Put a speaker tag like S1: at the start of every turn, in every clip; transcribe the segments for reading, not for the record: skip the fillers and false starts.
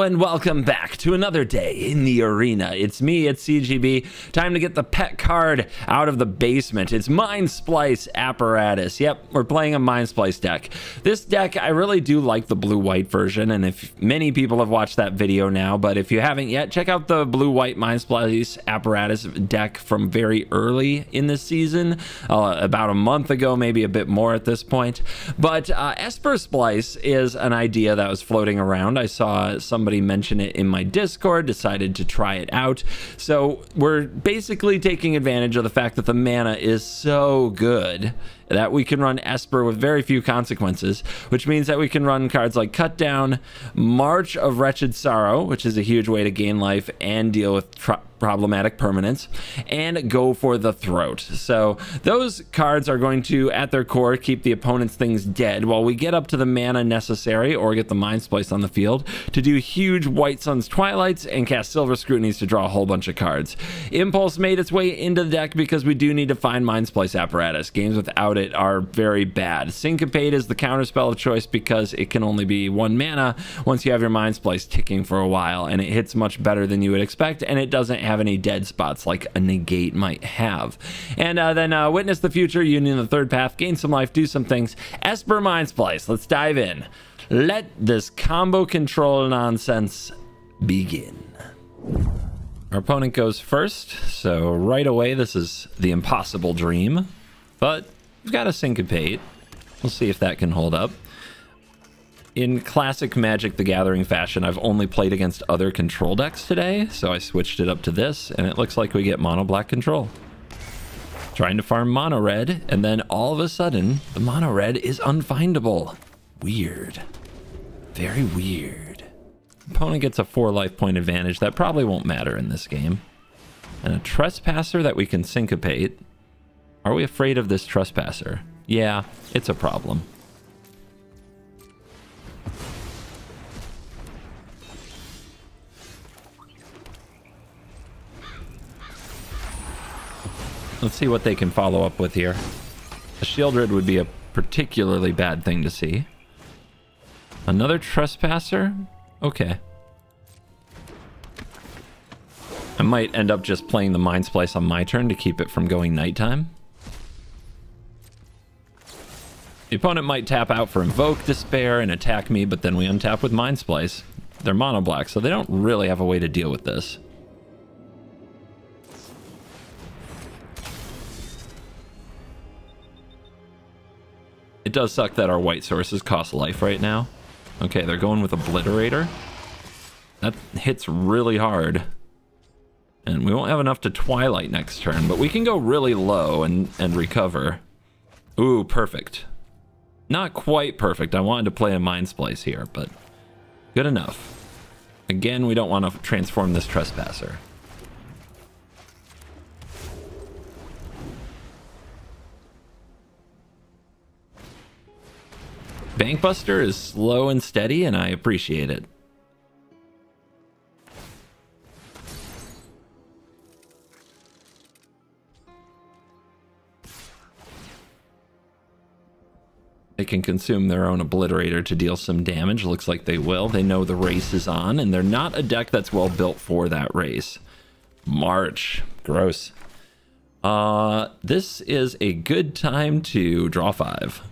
S1: and welcome back to another day in the arena. It's me at CGB. Time to get the pet card out of the basement. It's Mind Splice Apparatus. Yep, we're playing a Mind Splice deck. This deck, I really do like the blue-white version, and if many people have watched that video now, but if you haven't yet, check out the blue-white Mind Splice Apparatus deck from very early in this season, about a month ago, maybe a bit more at this point. But Esper Splice is an idea that was floating around. I saw somebody mention it in my Discord, decided to try it out. So we're basically taking advantage of the fact that the mana is so good that we can run Esper with very few consequences, which means that we can run cards like Cut Down, March of Wretched Sorrow, which is a huge way to gain life and deal with problematic permanents, and go for the Throat. So those cards are going to, at their core, keep the opponent's things dead while we get up to the mana necessary or get the Mind Splice on the field to do huge White Sun's Twilights and cast Silver Scrutinies to draw a whole bunch of cards. Impulse made its way into the deck because we do need to find Mind Splice Apparatus. Games without it are very bad. Syncopate is the counterspell of choice because it can only be 1 mana once you have your Mind Splice ticking for a while, and it hits much better than you would expect, and it doesn't have any dead spots like a negate might have. And then Witness the Future, Union the Third Path, gain some life, do some things. Esper Mind Splice, let's dive in. Let this combo control nonsense begin. Our opponent goes first, so right away this is the impossible dream, but we've got a Syncopate. We'll see if that can hold up. In classic Magic the Gathering fashion, I've only played against other control decks today, so I switched it up to this, and it looks like we get mono black control. Trying to farm mono red, and then all of a sudden, the mono red is unfindable. Weird. Very weird. Opponent gets a 4 life point advantage. That probably won't matter in this game. And a Trespasser that we can Syncopate. Are we afraid of this Trespasser? Yeah, it's a problem. Let's see what they can follow up with here. A Shieldred would be a particularly bad thing to see. Another Trespasser? Okay. I might end up just playing the Mind Splice on my turn to keep it from going nighttime. The opponent might tap out for Invoke Despair and attack me, but then we untap with Mind Splice. They're mono black, so they don't really have a way to deal with this. It does suck that our white sources cost life right now. Okay, they're going with Obliterator. That hits really hard. And we won't have enough to Twilight next turn, but we can go really low and recover. Ooh, perfect. Not quite perfect. I wanted to play a Mind Splice here, but good enough. Again, we don't want to transform this Trespasser. Bankbuster is slow and steady, and I appreciate it. They can consume their own Obliterator to deal some damage. Looks like they will. They know the race is on, and they're not a deck that's well built for that race. March. Gross. This is a good time to draw 5.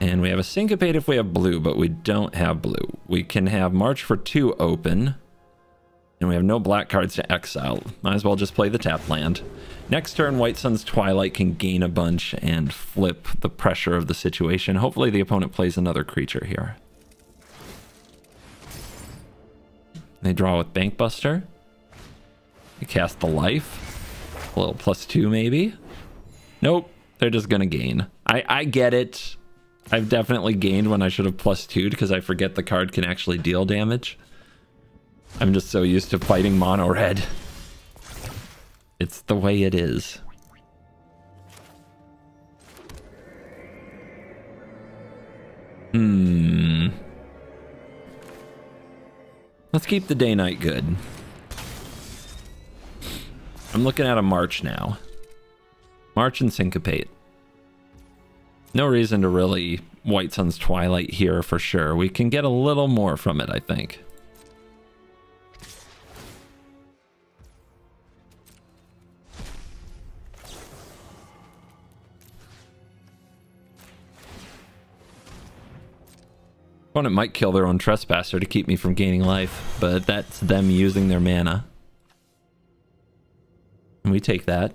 S1: And we have a Syncopate if we have blue, but we don't have blue. We can have March for 2 open. And we have no black cards to exile. Might as well just play the tap land. Next turn, White Sun's Twilight can gain a bunch and flip the pressure of the situation. Hopefully the opponent plays another creature here. They draw with Bankbuster. They cast the life. A little +2 maybe. Nope, they're just gonna gain. I get it. I've definitely gained when I should have +2'd because I forget the card can actually deal damage. I'm just so used to fighting mono red. It's the way it is. Let's keep the day-night good. I'm looking at a March now. March and Syncopate. No reason to really White Sun's Twilight here for sure. We can get a little more from it, I think. Opponent might kill their own Trespasser to keep me from gaining life, but that's them using their mana. And we take that.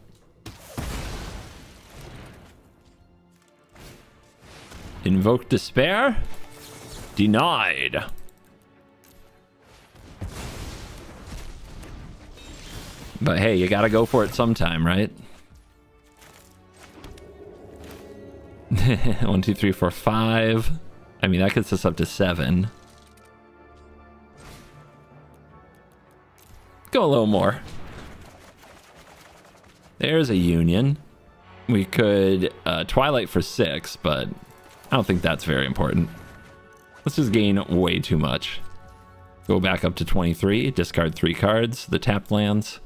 S1: Invoke Despair? Denied. But hey, you gotta go for it sometime, right? 1, 2, 3, 4, 5. I mean, that gets us up to 7. Go a little more. There's a Union. We could Twilight for 6, but I don't think that's very important. Let's just gain way too much. Go back up to 23, discard 3 cards, the tapped lands.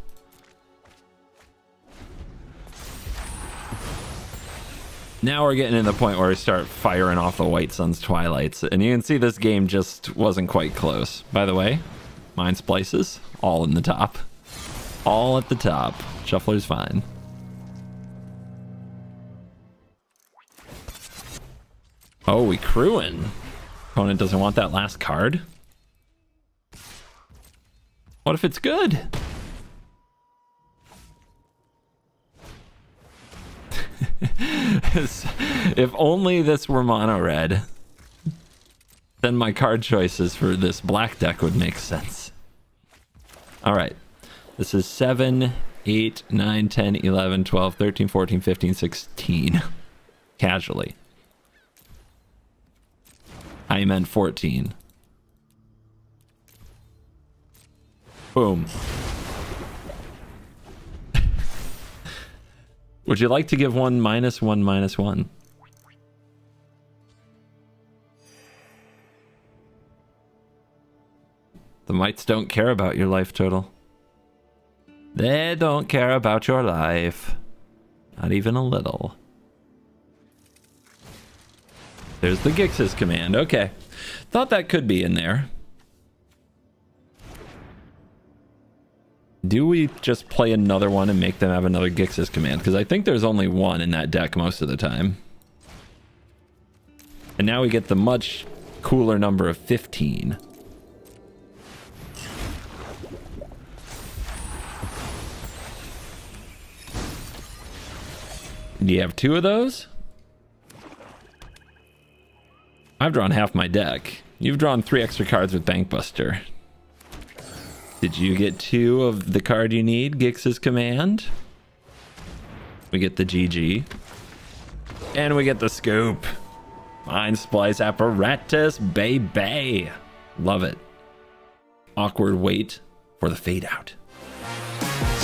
S1: Now we're getting to the point where we start firing off the White Sun's Twilights. And you can see this game just wasn't quite close. By the way, Mind Splices, all in the top. All at the top. Shuffler's fine. Oh, we crewing. Opponent doesn't want that last card. What if it's good? If only this were mono red, then my card choices for this black deck would make sense. All right. This is 7, 8, 9, 10, 11, 12, 13, 14, 15, 16. Casually. I meant 14. Boom. Would you like to give one -1/-1? The mites don't care about your life total. They don't care about your life. Not even a little. There's the Gix's command. Okay. Thought that could be in there. Do we just play another one and make them have another Gix's command? Because I think there's only one in that deck most of the time. And now we get the much cooler number of 15. Do you have 2 of those? I've drawn half my deck. You've drawn 3 extra cards with Bankbuster. Did you get 2 of the card you need, Gix's command? We get the GG. And we get the scoop. Mind Splice Apparatus, baby. Love it. Awkward wait for the fade out.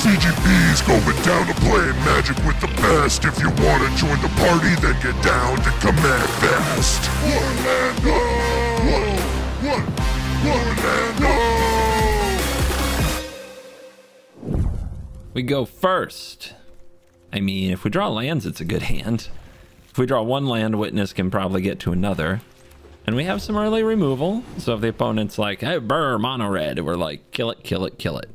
S2: CGB's going down to play Magic with the best. If you want to join the party, then get down to Command Fest. One and go! One and go!
S1: We go first. I mean, if we draw lands, it's a good hand. If we draw 1 land, Witness can probably get to another. And we have some early removal. So if the opponent's like, hey, brr, mono red, we're like, kill it, kill it, kill it.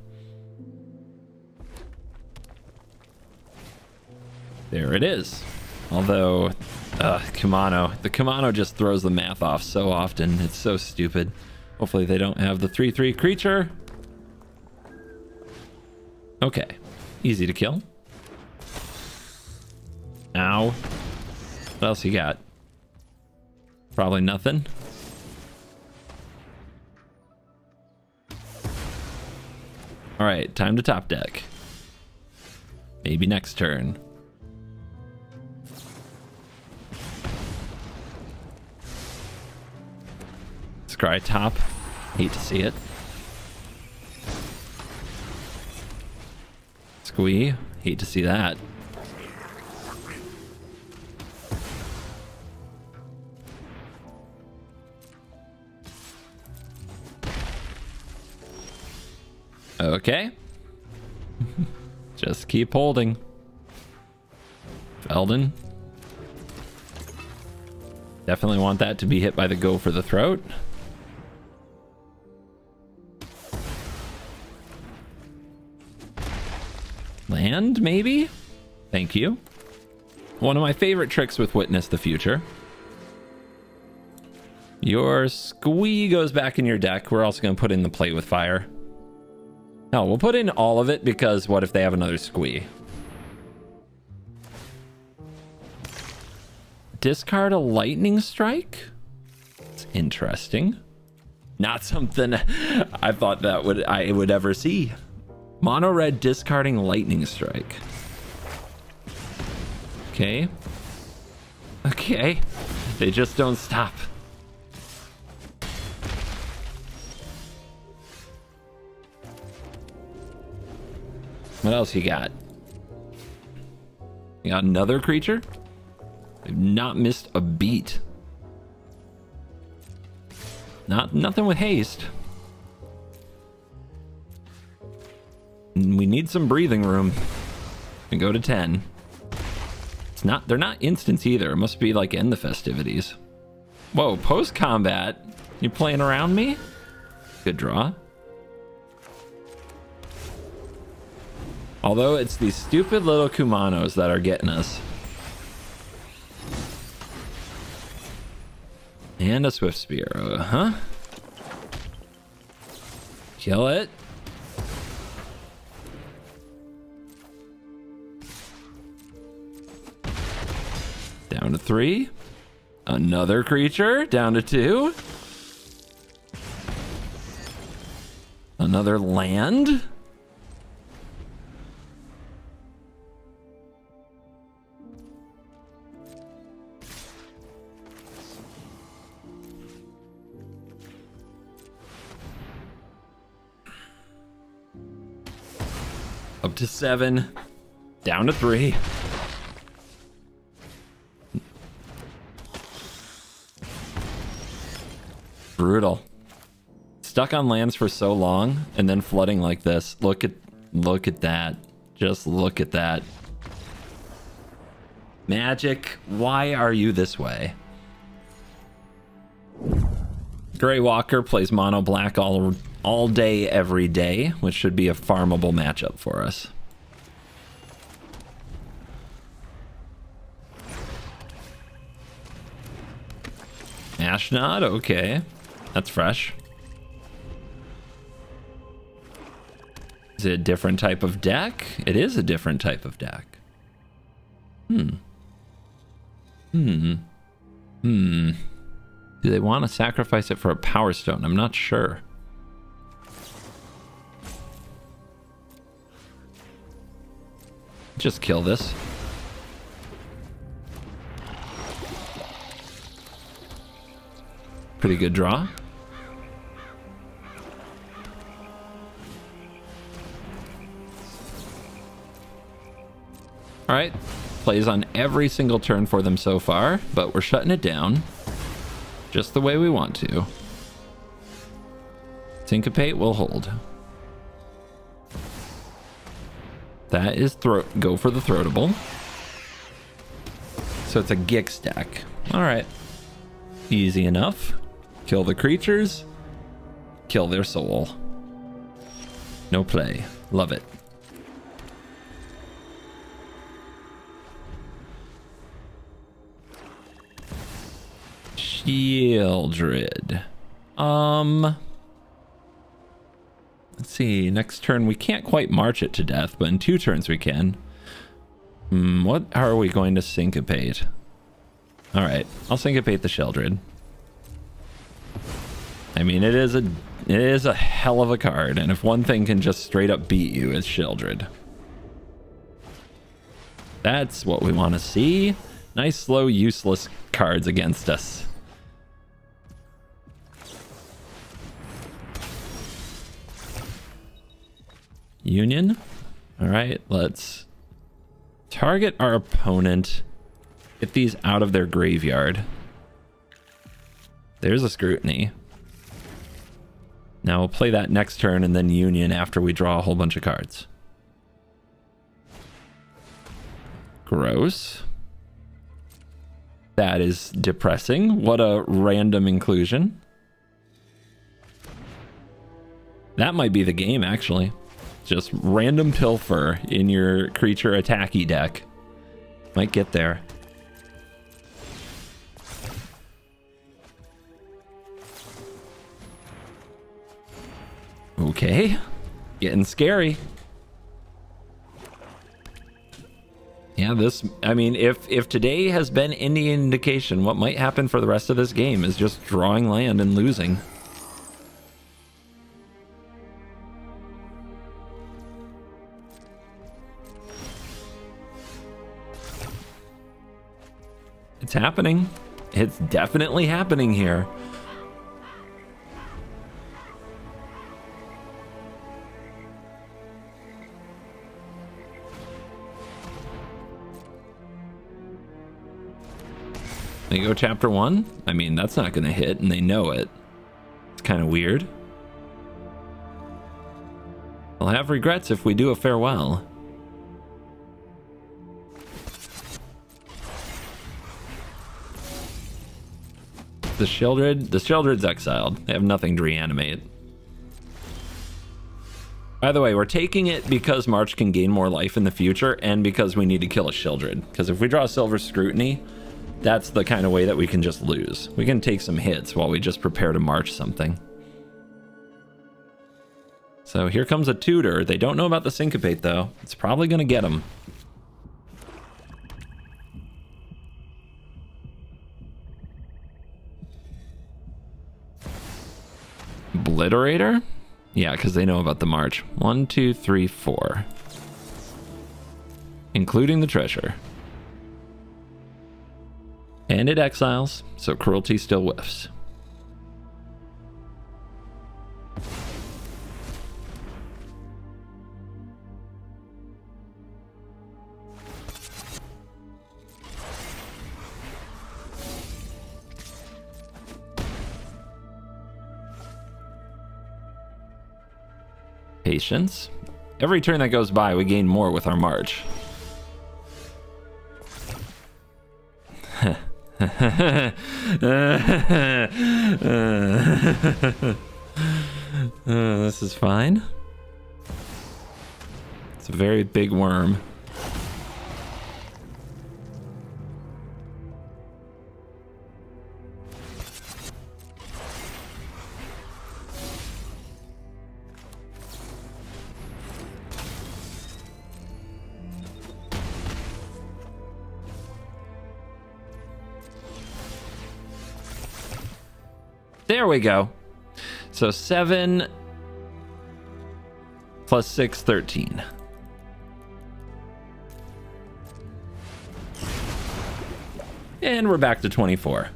S1: There it is. Although, Kumano. The Kumano just throws the math off so often. It's so stupid. Hopefully they don't have the 3/3 creature. Okay. Easy to kill. Ow. What else you got? Probably nothing. Alright, time to top deck. Maybe next turn. Scry top. Hate to see it. Squee. Hate to see that. Okay. Just keep holding. Felden. Definitely want that to be hit by the go for the throat. Land, maybe? Thank you. One of my favorite tricks with Witness the Future. Your squee goes back in your deck. We're also going to put in the Play with Fire. No, we'll put in all of it because what if they have another squee? Discard a Lightning Strike? It's interesting. Not something I thought that I would ever see. Mono red discarding Lightning Strike. Okay. Okay. They just don't stop. What else you got? You got another creature? I've not missed a beat. Nothing with haste. We need some breathing room. And go to 10. They're not instants either. It must be like end the festivities. Whoa, post combat. You playing around me? Good draw. Although it's these stupid little Kumanos that are getting us. And a Swift Spear, huh? Kill it. Down to 3. Another creature, down to 2. Another land. Up to 7. Down to 3. Brutal. Stuck on lands for so long and then flooding like this. Look at that. Just look at that. Magic, why are you this way? Grey Walker plays mono black all day, every day, which should be a farmable matchup for us. Ashnod, okay. That's fresh. Is it a different type of deck? It is a different type of deck. Do they want to sacrifice it for a Power Stone? I'm not sure. Just kill this. Pretty good draw. All right, plays on every single turn for them so far, but we're shutting it down just the way we want to. Syncopate will hold. That is go for the throatable. So it's a Gix deck. All right, easy enough. Kill the creatures, kill their soul. No play. Love it. Shieldred. Let's see. Next turn we can't quite march it to death, but in 2 turns we can. What are we going to syncopate? All right, I'll syncopate the Shieldred. I mean, it is a hell of a card, and if one thing can just straight up beat you, it's Shieldred. That's what we want to see. Nice, slow, useless cards against us. Union. All right, let's target our opponent. Get these out of their graveyard. There's a Scrutiny. Now we'll play that next turn and then Union after we draw a whole bunch of cards. Gross. That is depressing. What a random inclusion. That might be the game, actually. Just random pilfer in your creature attacky deck. Might get there. Okay. Getting scary. Yeah, this, I mean, if today has been any indication, what might happen for the rest of this game is just drawing land and losing. It's happening. It's definitely happening here. They go chapter 1. I mean, that's not going to hit, and they know it. It's kind of weird. I'll have regrets if we do a farewell. The Sheoldred's exiled. They have nothing to reanimate. By the way, we're taking it because March can gain more life in the future, and because we need to kill a Sheoldred. Because if we draw Silver Scrutiny, that's the kind of way that we can just lose. We can take some hits while we just prepare to march something. So here comes a tutor. They don't know about the Syncopate, though. It's probably going to get them. Obliterator? Yeah, because they know about the march. 1, 2, 3, 4. Including the treasure. And it exiles, so cruelty still whiffs. Patience. Every turn that goes by, we gain more with our march. This is fine. It's a very big worm. There we go. So 7 plus 6, 13. And we're back to 24.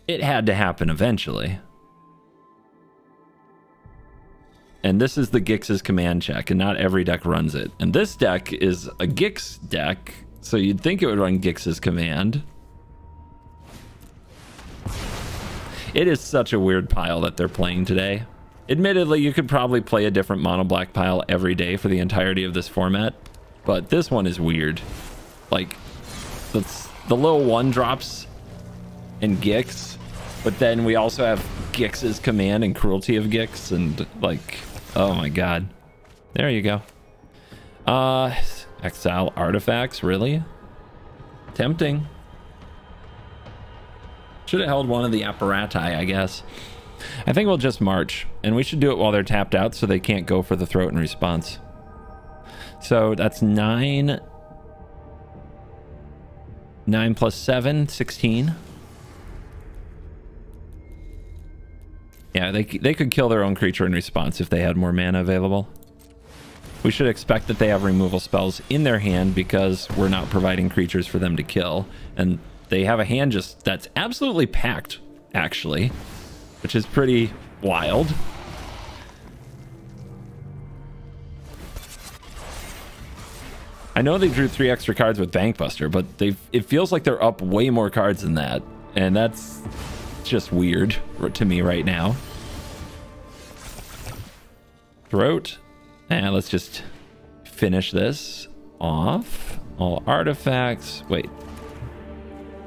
S1: It had to happen eventually. And this is the Gix's command check, and not every deck runs it. And this deck is a Gix deck, so you'd think it would run Gix's command. It is such a weird pile that they're playing today. Admittedly, you could probably play a different mono black pile every day for the entirety of this format, but this one is weird. Like, the little 1-drops and Gix, but then we also have Gix's command and Cruelty of Gix, and like, oh my god. There you go. Exile artifacts, really? Tempting. Should have held one of the apparati, I guess. I think we'll just march, and we should do it while they're tapped out so they can't go for the throat in response. So that's 9. 9 plus 7, 16. Yeah, they could kill their own creature in response if they had more mana available. We should expect that they have removal spells in their hand because we're not providing creatures for them to kill, and they have a hand just that's absolutely packed, actually, which is pretty wild. I know they drew 3 extra cards with Bankbuster, but it feels like they're up way more cards than that, and that's just weird to me right now. Throat. And let's just finish this off. All artifacts. Wait,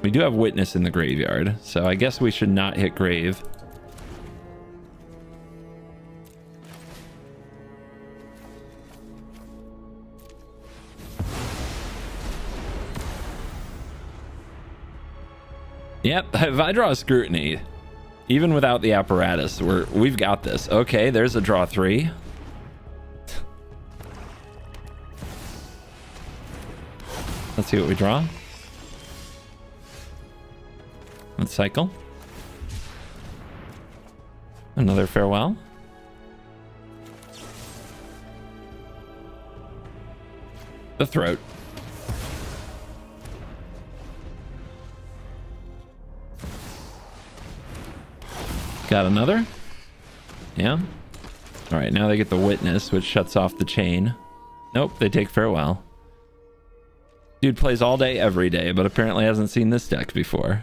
S1: We do have Witness in the graveyard, so I guess we should not hit Grave. Yep, if I draw a Scrutiny, even without the apparatus, we've got this. Okay, there's a draw 3. Let's see what we draw. Let's cycle. Another Farewell. The Throat. Got another? Yeah. All right, now they get the Witness, which shuts off the chain. Nope, they take Farewell. Dude plays all day, every day, but apparently hasn't seen this deck before.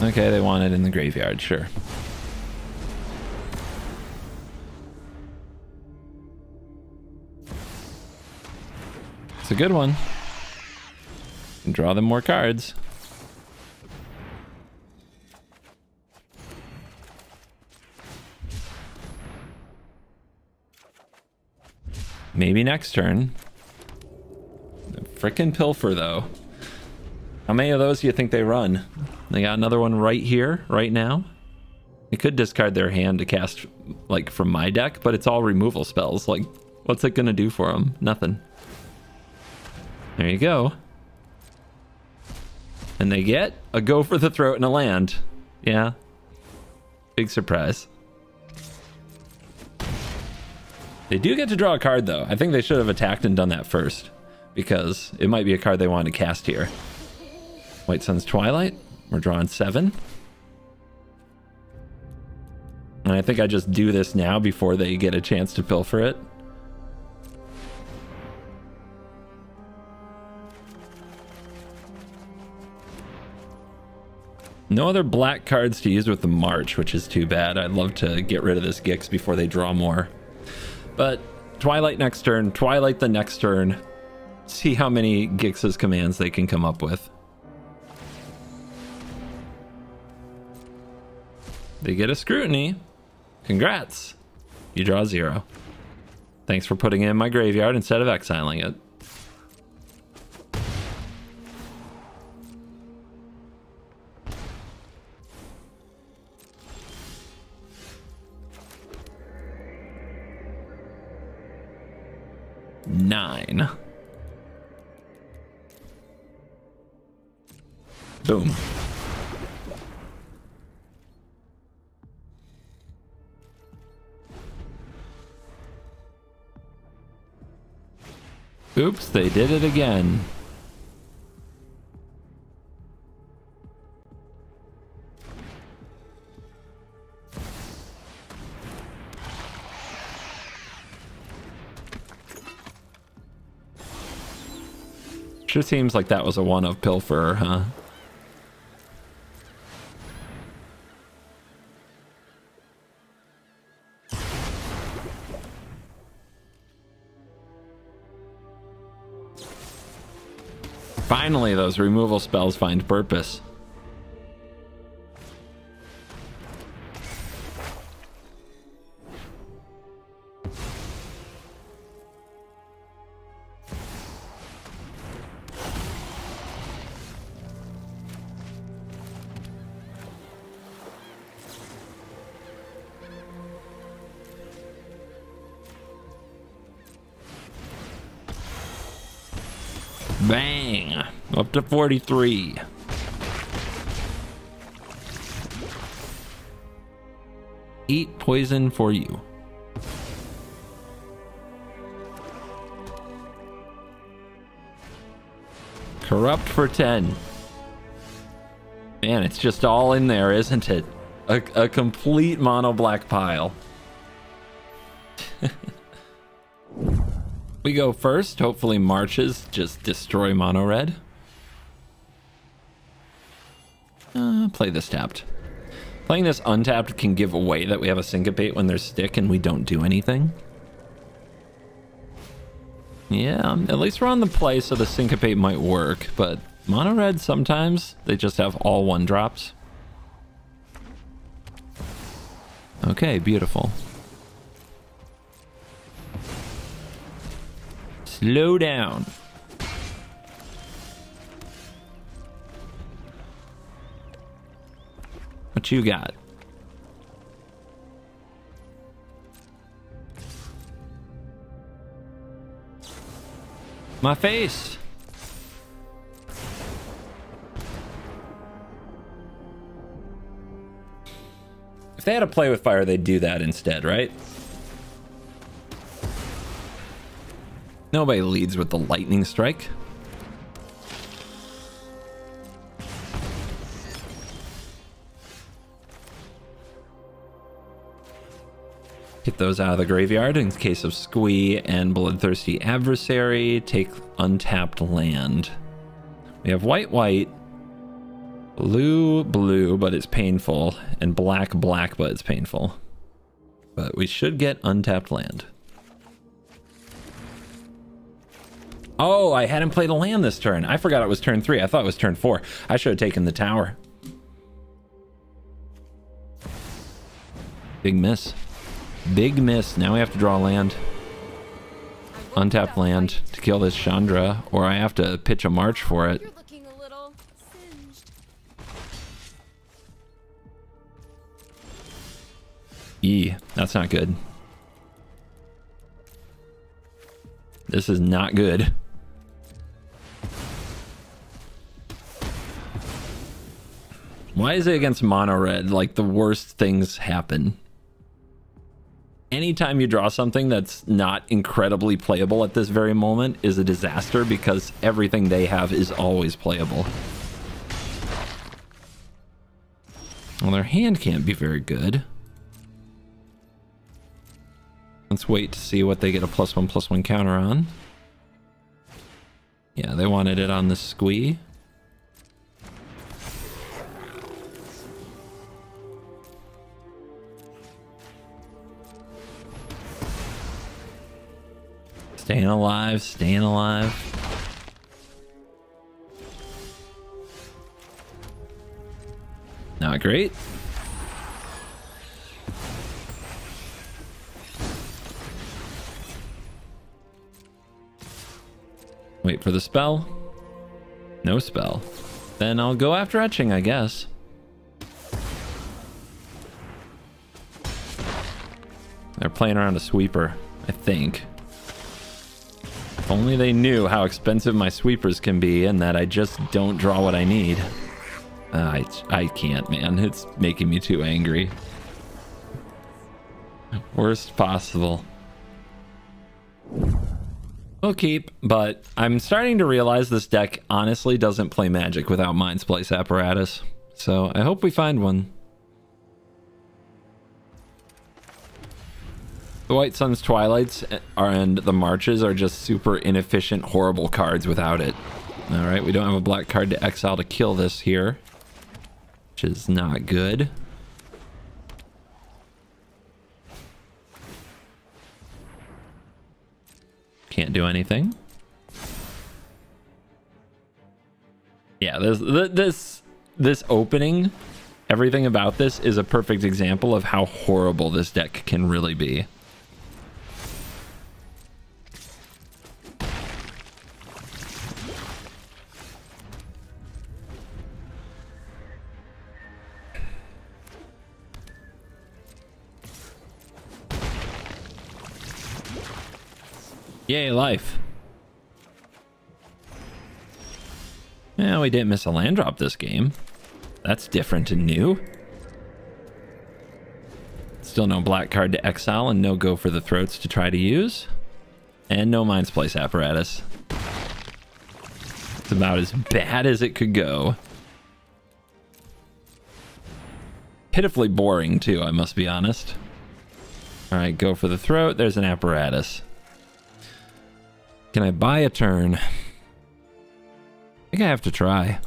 S1: Okay, they want it in the graveyard, sure. It's a good one. And draw them more cards. Maybe next turn. Frickin' Pilfer, though. How many of those do you think they run? They got another one right here, right now. They could discard their hand to cast, like, from my deck, but it's all removal spells. Like, what's it gonna do for them? Nothing. There you go. And they get a Go for the Throat and a land. Yeah. Big surprise. They do get to draw a card, though. I think they should have attacked and done that first, because it might be a card they wanted to cast here. White Sun's Twilight. We're drawing 7. And I think I just do this now before they get a chance to pilfer it. No other black cards to use with the March, which is too bad. I'd love to get rid of this Gix before they draw more. But Twilight next turn, Twilight the next turn. See how many Gix's commands they can come up with. They get a Scrutiny. Congrats. You draw 0. Thanks for putting it in my graveyard instead of exiling it. Nine. Boom. Oops, they did it again. Sure seems like that was a one of Pilferer, huh? Finally, those removal spells find purpose. Bang! Up to 43. Eat poison for you. Corrupt for 10. Man, it's just all in there, isn't it? A complete mono black pile. We go first. Hopefully marches just destroy mono red. Play this tapped. Playing this untapped can give away that we have a syncopate when there's stick and we don't do anything. Yeah, at least we're on the play, so the syncopate might work, but mono red sometimes they just have all 1-drops. Okay, beautiful. Slow down. What you got? My face. If they had to play with fire, they'd do that instead, right? Nobody leads with the lightning strike. Get those out of the graveyard in case of Squee and Bloodthirsty Adversary. Take untapped land. We have white, white, blue, blue, but it's painful, and black, black, but it's painful. But we should get untapped land. Oh, I hadn't played a land this turn. I forgot it was turn 3. I thought it was turn 4. I should have taken the tower. Big miss. Big miss. Now we have to draw land. Untapped land to kill this Chandra, or I have to pitch a march for it.
S3: You're looking a little singed.
S1: That's not good. This is not good. Why is it against mono red like the worst things happen? Anytime you draw something that's not incredibly playable at this very moment is a disaster because everything they have is always playable. Well, their hand can't be very good. Let's wait to see what they get a +1/+1 counter on. Yeah, they wanted it on the Squee. Staying alive, staying alive. Not great. Wait for the spell. No spell. Then I'll go after etching, I guess. They're playing around a sweeper, I think. If only they knew how expensive my sweepers can be and that I just don't draw what I need. I can't, man. It's making me too angry. Worst possible. We'll keep, but I'm starting to realize this deck honestly doesn't play Magic without Mind Splice Apparatus. So I hope we find one. The White Sun's Twilights and the Marches are just super inefficient, horrible cards without it. Alright, we don't have a black card to exile to kill this here, which is not good. Can't do anything. Yeah, this opening, everything about this is a perfect example of how horrible this deck can really be. Yay, life. Yeah, we didn't miss a land drop this game. That's different and new. Still no black card to exile and no go for the throats to try to use. And no Mind Splice Apparatus. It's about as bad as it could go. Pitifully boring too, I must be honest. Alright, go for the throat. There's an apparatus. Can I buy a turn? I think I have to try.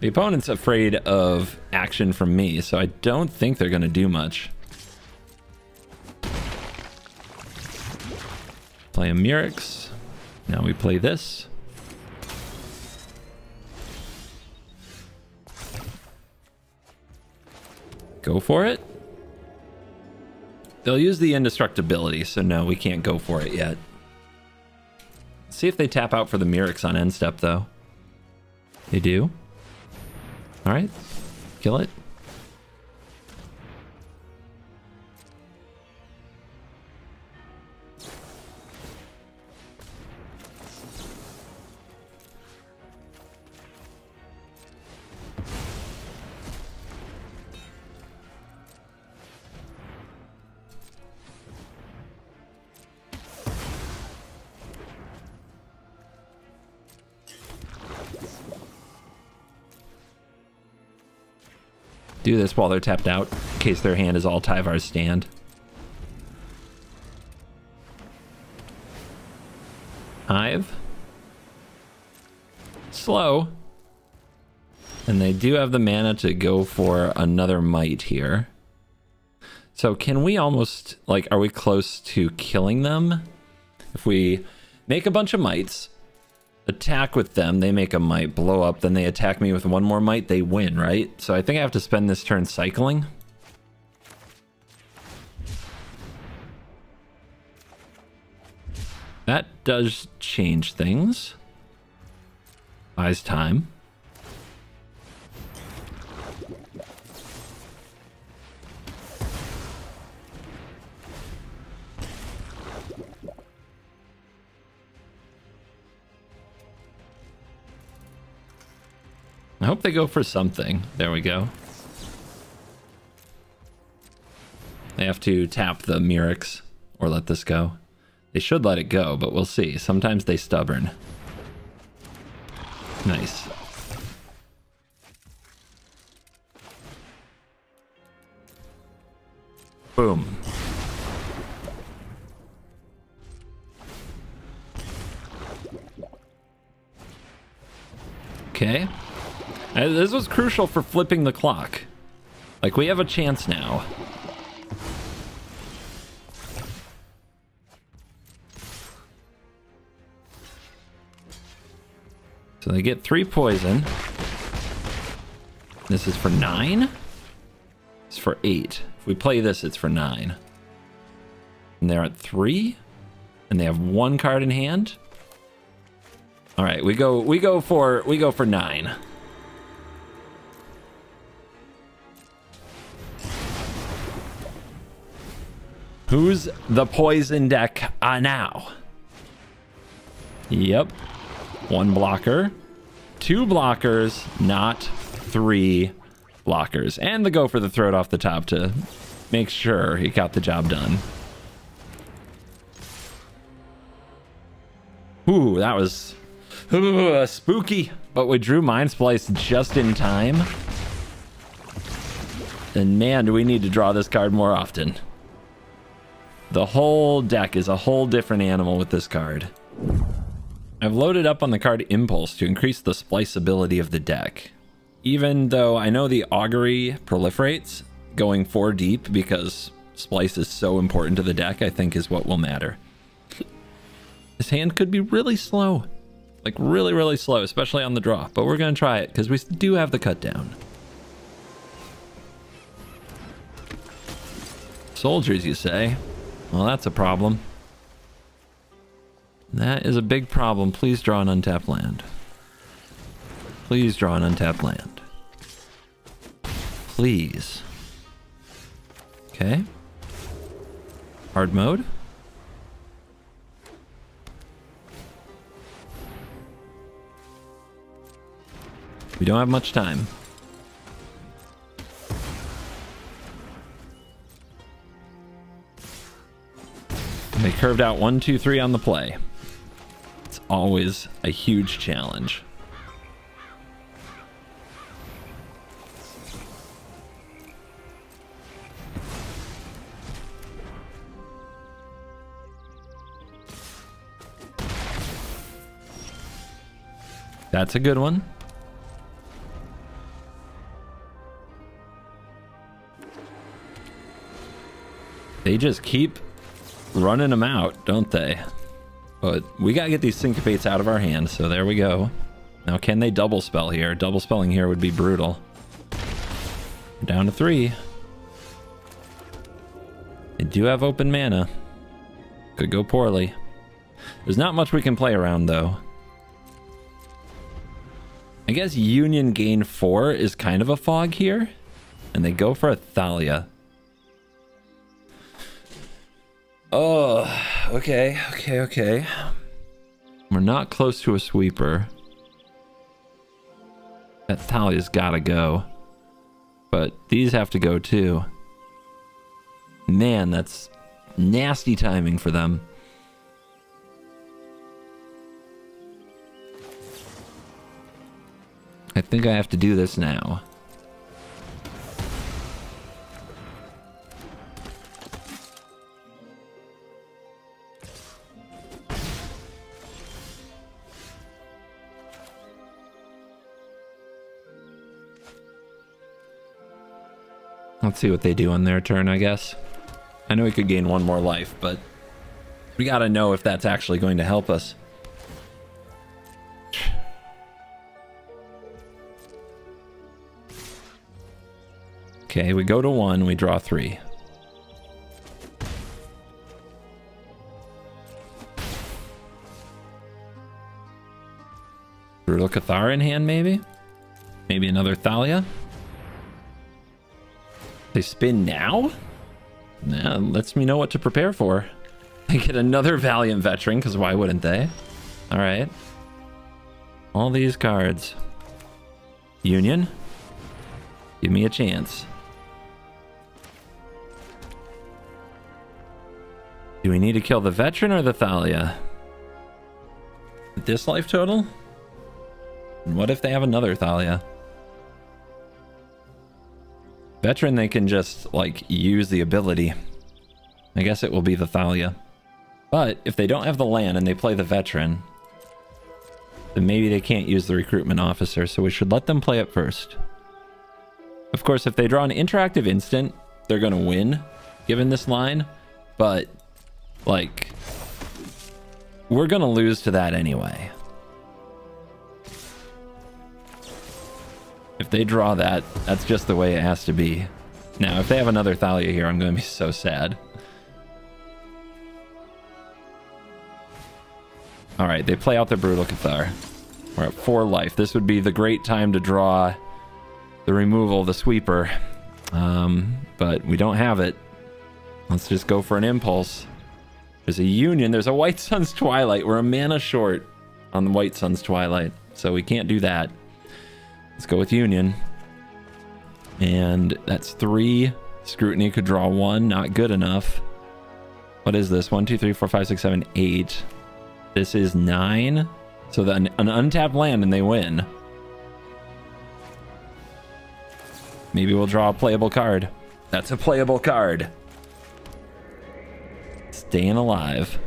S1: The opponent's afraid of action from me, so I don't think they're going to do much. Play a Murex. Now we play this. Go for it. They'll use the indestructibility, so no, we can't go for it yet. See if they tap out for the Murex on end step, though. They do. All right, kill it. Do this while they're tapped out, in case their hand is all Tyvar's stand. Hive. Slow. And they do have the mana to go for another Might here. So can we almost, like, are we close to killing them? If we make a bunch of Mights, attack with them, they make a Might, blow up, then they attack me with one more Might, they win, right? So I think I have to spend this turn cycling. That does change things. Buys time. I hope they go for something. There we go. They have to tap the Murex or let this go. They should let it go, but we'll see. Sometimes they stubborn. Nice. Boom. Okay. This was crucial for flipping the clock. Like, we have a chance now. So they get 3 poison. This is for 9? It's for 8. If we play this, it's for 9. And they're at 3? And they have 1 card in hand? Alright, we go for 9. Who's the poison deck now? Yep. 1 blocker. 2 blockers, not 3 blockers. And the go for the throat off the top to make sure he got the job done. Ooh, that was spooky. But we drew Mind Splice just in time. And man, do we need to draw this card more often. The whole deck is a whole different animal with this card. I've loaded up on the card Impulse to increase the spliceability of the deck. Even though I know the Augury proliferates, going 4 deep because Splice is so important to the deck, I think is what will matter. This hand could be really slow. Like really, really slow, especially on the draw. But we're going to try it because we do have the cut down. Soldiers, you say? Well, that's a problem. That is a big problem. Please draw an untapped land. Please draw an untapped land. Please. Okay. Hard mode. We don't have much time. They curved out 1, 2, 3 on the play. It's always a huge challenge. That's a good one. They just keep running them out, don't they? But we gotta get these syncopates out of our hands, so there we go. Now, can they double spell here? Double spelling here would be brutal. We're down to 3. They do have open mana. Could go poorly. There's not much we can play around, though. I guess Union gain 4 is kind of a fog here. And they go for a Thalia. Oh, okay. We're not close to a sweeper. That Thalia's gotta go. But these have to go too. Man, that's nasty timing for them. I think I have to do this now. Let's see what they do on their turn, I guess. I know we could gain 1 more life, but we gotta know if that's actually going to help us. Okay, we go to 1, we draw 3. Brutal Cathar in hand, maybe? Maybe another Thalia? They spin now? Nah, lets me know what to prepare for. They get another Valiant Veteran, because why wouldn't they? Alright. All these cards. Union? Give me a chance. Do we need to kill the Veteran or the Thalia? This life total? And what if they have another Thalia? Veteran, they can just, like, use the ability. I guess it will be the Thalia. But if they don't have the land and they play the Veteran, then maybe they can't use the Recruitment Officer, so we should let them play it first. Of course, if they draw an interactive instant, they're going to win, given this line. But, like, we're going to lose to that anyway. If they draw that, that's just the way it has to be. Now, if they have another Thalia here, I'm going to be so sad. Alright, they play out the Brutal Cathar. We're at 4 life. This would be the great time to draw the removal of the Sweeper. But we don't have it. Let's just go for an Impulse. There's a Union. There's a White Sun's Twilight. We're a mana short on the White Sun's Twilight, so we can't do that. Let's go with Union. And that's 3. Scrutiny could draw 1. Not good enough. What is this? 1, 2, 3, 4, 5, 6, 7, 8. This is 9. So then an untapped land and they win. Maybe we'll draw a playable card. That's a playable card. Staying alive.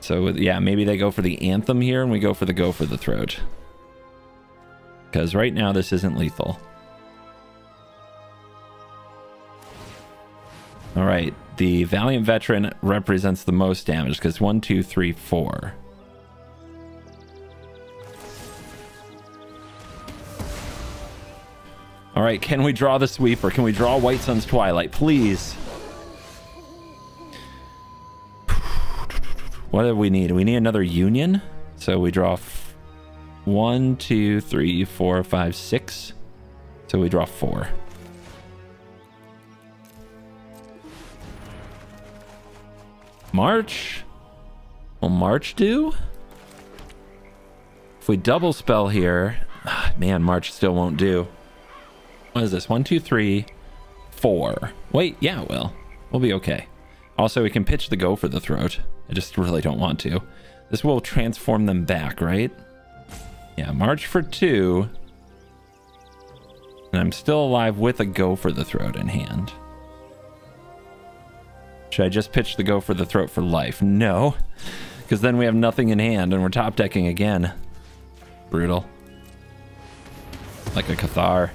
S1: So, yeah, maybe they go for the Anthem here and we go for the Throat. Because right now this isn't lethal. Alright, the Valiant Veteran represents the most damage because 1, 2, 3, 4. Alright, can we draw the Sweeper? Can we draw White Sun's Twilight, please? What do we need? We need another Union. So we draw 1, 2, 3, 4, 5, 6. So we draw 4. March? Will March do? If we double spell here... man, March still won't do. What is this? 1, 2, 3, 4. Wait, yeah, it will. We'll be okay. Also, we can pitch the Go for the Throat. I just really don't want to. This will transform them back, right? Yeah, March for 2. And I'm still alive with a Go for the Throat in hand. Should I just pitch the Go for the Throat for life? No. Because then we have nothing in hand and we're top decking again. Brutal. Like a Cathar.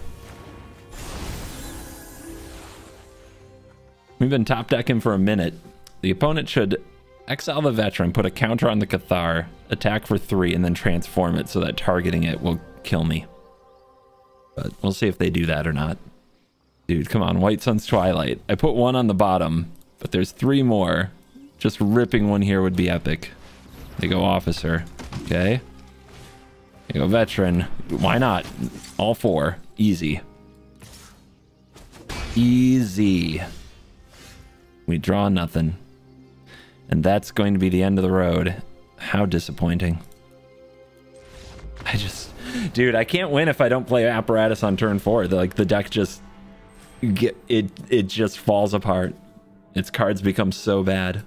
S1: We've been top decking for a minute. The opponent should exile the veteran, put a counter on the Cathar, attack for 3, and then transform it so that targeting it will kill me. But we'll see if they do that or not. Dude, come on, White Sun's Twilight. I put 1 on the bottom, but there's 3 more. Just ripping 1 here would be epic. They go Officer. Okay. They go Veteran. Why not? All 4. Easy. Easy. We draw nothing. And that's going to be the end of the road. How disappointing. Dude, I can't win if I don't play Apparatus on turn 4. Like, the deck just... It just falls apart. Its cards become so bad.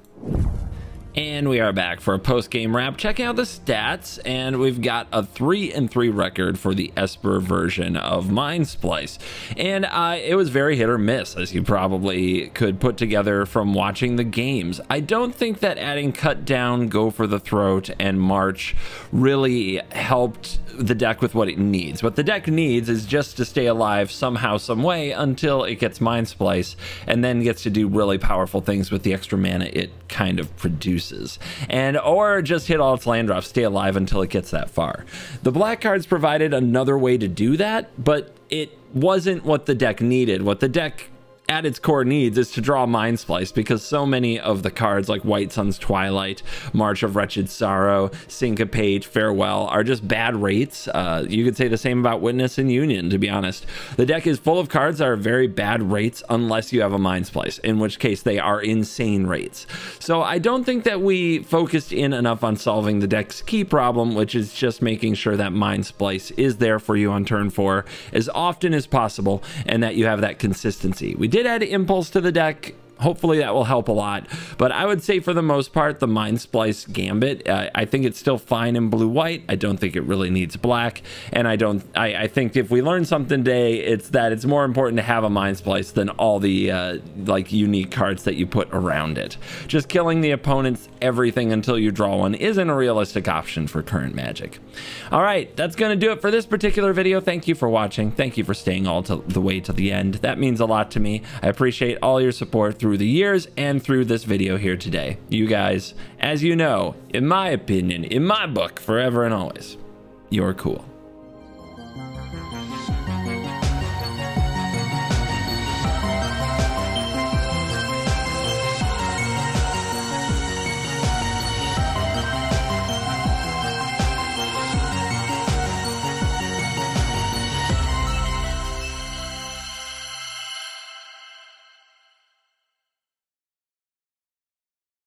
S1: And we are back for a post-game wrap. Checking out the stats, and we've got a 3-3 record for the Esper version of Mind Splice. And it was very hit or miss, as you probably could put together from watching the games. I don't think that adding Cut Down, Go for the Throat, and March really helped the deck with what it needs. What the deck needs is just to stay alive somehow, some way, until it gets Mind Splice, and then gets to do really powerful things with the extra mana it kind of produces. And or just hit all its land drops, stay alive until it gets that far. The black cards provided another way to do that, but it wasn't what the deck needed. What the deck at its core needs is to draw Mind Splice, because so many of the cards like White Sun's Twilight, March of Wretched Sorrow, Syncopate, Farewell are just bad rates. You could say the same about Witness and Union, to be honest. The deck is full of cards that are very bad rates unless you have a Mind Splice, in which case they are insane rates. So I don't think that we focused in enough on solving the deck's key problem, which is just making sure that Mind Splice is there for you on turn 4 as often as possible, and that you have that consistency. We did add Impulse to the deck. Hopefully that will help a lot, but I would say for the most part the Mind Splice Gambit, I think it's still fine in blue-white. I don't think it really needs black, and I think if we learn something today, it's that it's more important to have a Mind Splice than all the like unique cards that you put around it. Just killing the opponent's everything until you draw one isn't a realistic option for current Magic. All right, that's gonna do it for this particular video. Thank you for watching. Thank you for staying all the way to the end. That means a lot to me. I appreciate all your support through the years and through this video here today. You guys, as you know, in my opinion, in my book, forever and always, you're cool.